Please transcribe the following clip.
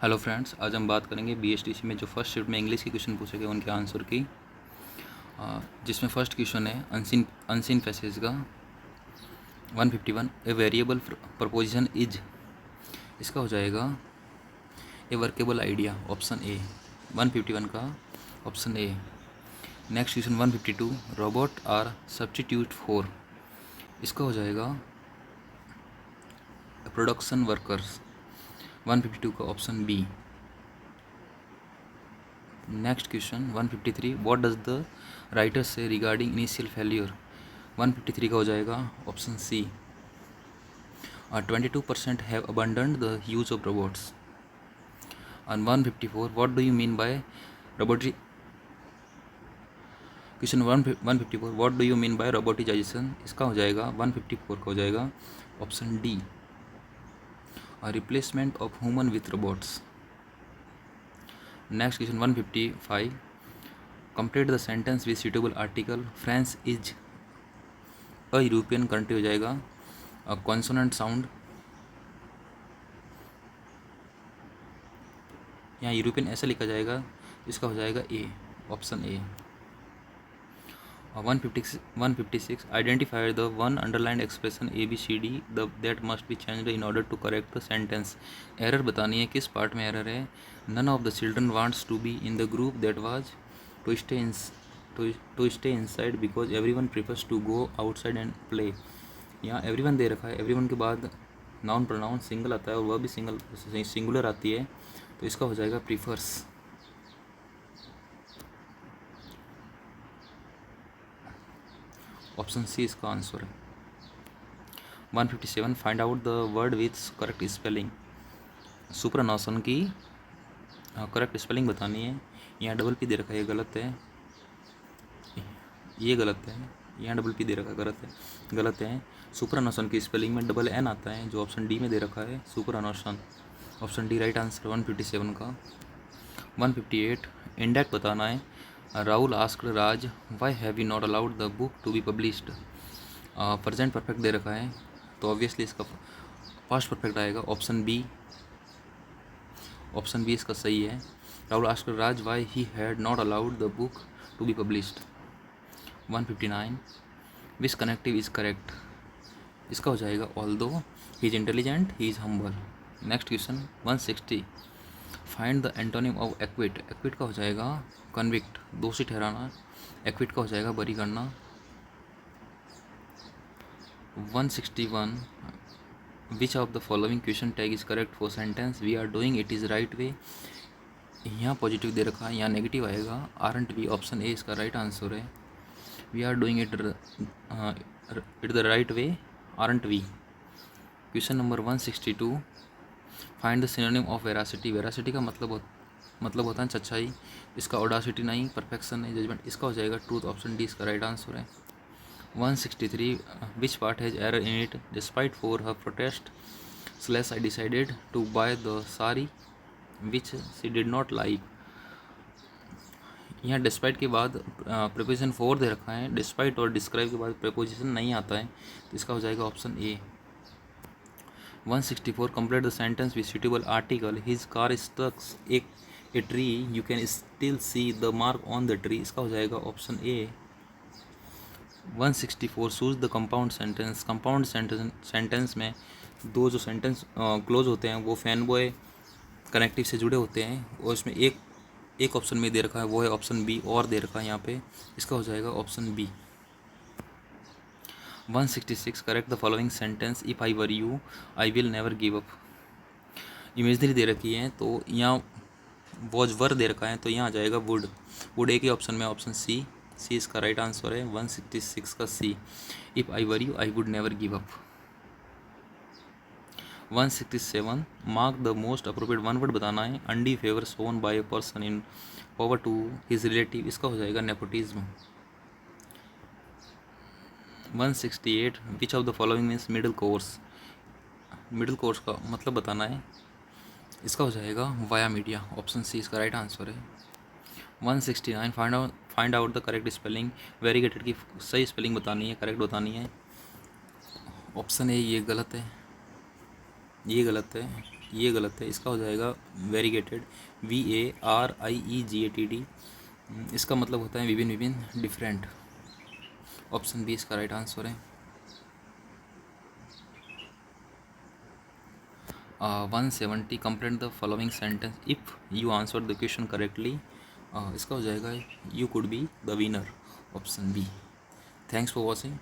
Hello friends, आज हम बात करेंगे बीएसटीसी में जो फर्स्ट शिफ्ट में इंग्लिश के क्वेश्चन पूछे गए उनके आंसर की। जिसमें फर्स्ट क्वेश्चन है अनसीन पैसेज का 151 ए वेरिएबल प्रपोजिशन इज, इसका हो जाएगा a workable idea, option a 151 का option a. Next question 152 robot are substitute for, इसका हो जाएगा प्रोडक्शन वर्कर्स, 152 का option b. Next question 153 what does the writer say regarding initial failure, 153 का हो जाएगा option C 22% have abandoned the use of robots. And 154 what do you mean by robotic, question 154 what do you mean by robotisation, इसका हो जाएगा 154 का हो जाएगा option D replacement of human with robots. Next question 155 complete the sentence with suitable article, France is a European country, हो जाएगा consonant sound, यहाँ European ऐसा लिखा जाएगा, इसका हो जाएगा A, option A. 156 identify the one underlined expression A B C D that must be changed in order to correct the sentence, error बतानी है, किस पार्ट में एरर है। None of the children wants to be in the group that was to stay inside because everyone prefers to go outside and play, यहाँ everyone दे रखा है, everyone के बाद नाउन प्रोनाउन सिंगल आता है और वह भी सिंगुलर आती है, तो इसका हो जाएगा प्रीफर्स। ऑप्शन सी इसका आंसर है। 157 find out the word with correct spelling, सुपरनोशन की करेक्ट स्पेलिंग बतानी है, यहाँ डबल पी दे रखा है, ये गलत है, ये गलत है, यहाँ डबल पी दे रखा है, गलत है। सुपरनोशन की स्पेलिंग में डबल एन आता है, जो ऑप्शन डी में दे रखा है सुपरनोशन, ऑप्शन डी राइट आंसर 157 का। 158 इंडेक्ट बताना है, Rahul asked Raj why have you not allowed the book to be published, present perfect दे रखा है, तो ऑब्वियसली इसका पास्ट परफेक्ट आएगा, ऑप्शन बी इसका सही है। Rahul asked Raj why he had not allowed the book to be published. 159 which connective is correct, इसका हो जाएगा although he is intelligent he is humble. Next question 160 find the antonym of equity, equity का हो जाएगा convict, दोषी ठहराना, equity का हो जाएगा बरी करना। 161 which of the following question tag is correct for sentence we are doing it is right way, यहाँ पॉजिटिव दे रखा है, यहाँ नेगेटिव आएगा, आरंट वी, ऑप्शन ए इसका राइट आंसर है। We are doing it the right way, aren't we. Question number 162 find the synonym of veracity, veracity का मतलब होता है सच्चाई, इसका ऑडासिटी नहीं, परफेक्शन नहीं, जजमेंट, इसका हो जाएगा ट्रूथ, ऑप्शन डी इसका राइट आंसर है। 163 which part has error in it, despite for her protest / I decided to buy the sari which she did not like, यहाँ डिस्पाइट के बाद प्रीपोजिशन फॉर दे रखा है, डिस्पाइट और डिस्क्राइब के बाद प्रीपोजिशन नहीं आता है, तो इसका हो जाएगा option a. 164 complete the sentence with suitable article, his car struck a tree you can still see the mark on the tree, इसका हो जाएगा option a. 164 choose the compound sentence, compound sentence में दो जो सेंटेंस क्लोज होते हैं वो fan boy connective से जुड़े होते हैं, और इसमें एक ऑप्शन में दे रखा है, वो है ऑप्शन बी, और दे रखा है यहाँ पे, इसका हो जाएगा option B. 166 correct the following sentence if I were you I will never give up, imaginary दे रखी है, तो यहाँ वॉज वर दे रखा है, तो यहाँ आ जाएगा वुड एक ही ऑप्शन में, ऑप्शन सी इसका राइट आंसर है। 166 का C, if I were you I would never give up. 167 mark the most appropriate one word बताना है, undue favour shown by a person in power to his relative, इसका हो जाएगा nepotism. 168 which of the following means middle course, middle course का मतलब बताना है, इसका हो जाएगा वाया मीडिया, ऑप्शन सी इसका राइट आंसर है। 169 find out the correct spelling, variegated की सही स्पेलिंग बतानी है, करेक्ट बतानी है, ऑप्शन ए ये गलत है, ये गलत है। ये गलत है, इसका हो जाएगा वेरीगेटेड, VARIEGATD। इसका मतलब होता है विभिन्न विभिन्न, डिफरेंट। ऑप्शन बी इसका राइट आंसर है। 170 complete the following sentence if you answer the question correctly. इसका हो जाएगा you could be the winner, option b. Thanks for watching.